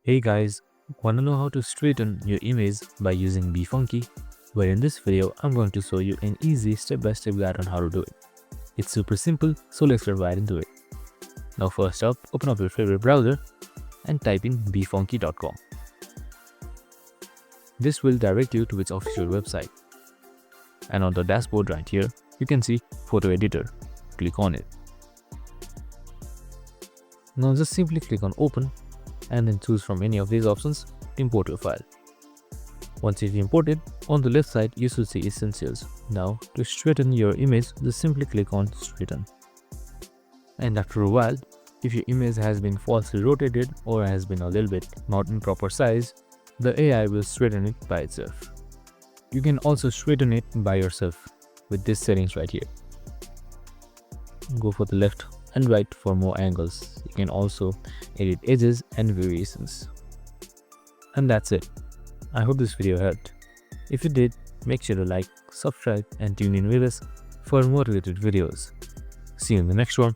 Hey guys, wanna know how to straighten your image by using BeFunky? Well, in this video, I'm going to show you an easy step-by-step guide on how to do it. It's super simple, so let's get right into it. Now first up, open up your favorite browser and type in befunky.com. This will direct you to its official website. And on the dashboard right here, you can see Photo Editor. Click on it. Now just simply click on Open and then choose from any of these options, import your file. Once it's imported, on the left side you should see Essentials. Now to straighten your image, just simply click on Straighten. And after a while, if your image has been falsely rotated or has been a little bit not in proper size, the AI will straighten it by itself. You can also straighten it by yourself with these settings right here. Go for the left and right for more angles. You can also edit edges and variations. And that's it. I hope this video helped. If it did, make sure to like, subscribe and tune in with us for more related videos. See you in the next one.